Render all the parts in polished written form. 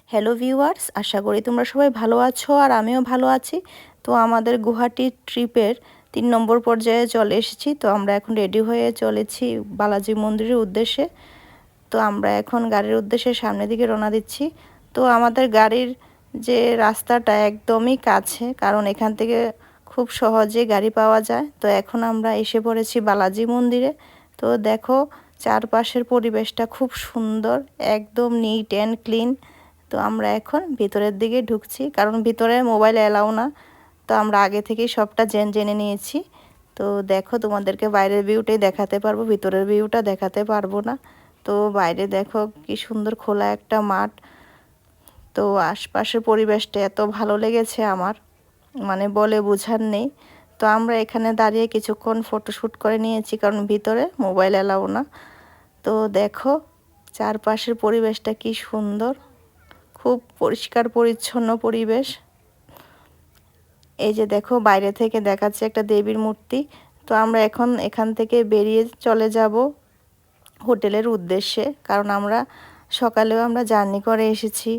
Hello viewers, আশা করি তোমরা সবাই ভালো আছো আর আমিও ভালো আছি। তো আমাদের গুয়াহাটি ট্রিপের 3 নম্বর পর্যায়ে চলে এসেছি। তো আমরা এখন রেডি হয়ে চলেছি বালাজি মন্দিরের উদ্দেশ্যে। তো আমরা এখন গাড়ির উদ্দেশ্যে সামনের দিকে রওনা দিচ্ছি। তো আমাদের গাড়ির যে রাস্তাটা একদমই কাছে, কারণ এখান থেকে খুব সহজে গাড়ি পাওয়া যায়। তো এখন আমরা এসে পড়েছি বালাজি মন্দিরে। তো দেখো চারপাশের পরিবেশটা খুব সুন্দর, একদম নিট অ্যান্ড ক্লিন। তো আমরা এখন ভিতরের দিকে ঢুকছি, কারণ ভিতরে মোবাইল অ্যালাউ না। তো আমরা আগে থেকেই সবটা জেনে নিয়েছি। তো দেখো তোমাদেরকে বাইরের ভিউটাই দেখাতে পারবো, ভিতরের ভিউটা দেখাতে পারবো না। তো বাইরে দেখো কি সুন্দর খোলা একটা মাঠ। তো আশপাশের পরিবেশটা এত ভালো লেগেছে আমার, মানে বলে বোঝার নেই। তো আমরা এখানে দাঁড়িয়ে কিছুক্ষণ ফটোশ্যুট করে নিয়েছি, কারণ ভিতরে মোবাইল অ্যালাউ না। তো দেখো চারপাশের পরিবেশটা কি সুন্দর, খুব পরিষ্কার পরিচ্ছন্ন পরিবেশ। এই যে দেখো বাইরে থেকে দেখাচ্ছে একটা দেবীর মূর্তি। তো আমরা এখন এখান থেকে বেরিয়ে চলে যাব হোটেলের উদ্দেশ্যে, কারণ আমরা সকালেও আমরা জার্নি করে এসেছি।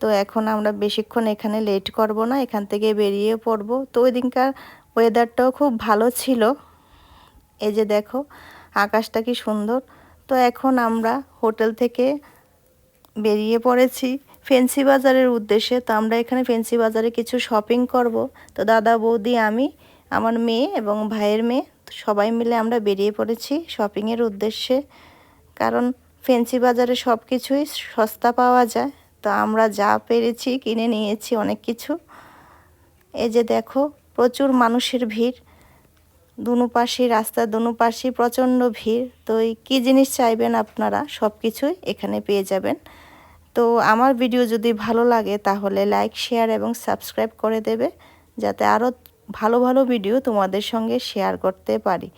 তো এখন আমরা বেশিক্ষণ এখানে লেট করব না, এখান থেকে বেরিয়ে পড়ব। তো ওই দিনকার ওয়েদারটাও খুব ভালো ছিল। এই যে দেখো আকাশটা কি সুন্দর। তো এখন আমরা হোটেল থেকে বেরিয়ে পড়েছি ফেন্সি বাজারের উদ্দেশ্যে। তো আমরা এখানে ফেন্সি বাজারে কিছু শপিং করব। তো দাদা, বৌদি, আমি, আমার মেয়ে এবং ভাইয়ের মেয়ে সবাই মিলে আমরা বেরিয়ে পড়েছি শপিংয়ের উদ্দেশ্যে, কারণ ফেন্সি বাজারে সব কিছুই সস্তা পাওয়া যায়। তো আমরা যা পেরেছি কিনে নিয়েছি অনেক কিছু। এই যে দেখো প্রচুর মানুষের ভিড়, দুনো পাশে রাস্তার দুনো পাশে প্রচণ্ড ভিড়। তো কী জিনিস চাইবেন আপনারা সব কিছুই এখানে পেয়ে যাবেন। তো আমার ভিডিও যদি ভালো লাগে তাহলে লাইক, শেয়ার এবং সাবস্ক্রাইব করে দেবে, যাতে আরও ভালো ভালো ভিডিও তোমাদের সঙ্গে শেয়ার করতে পারি।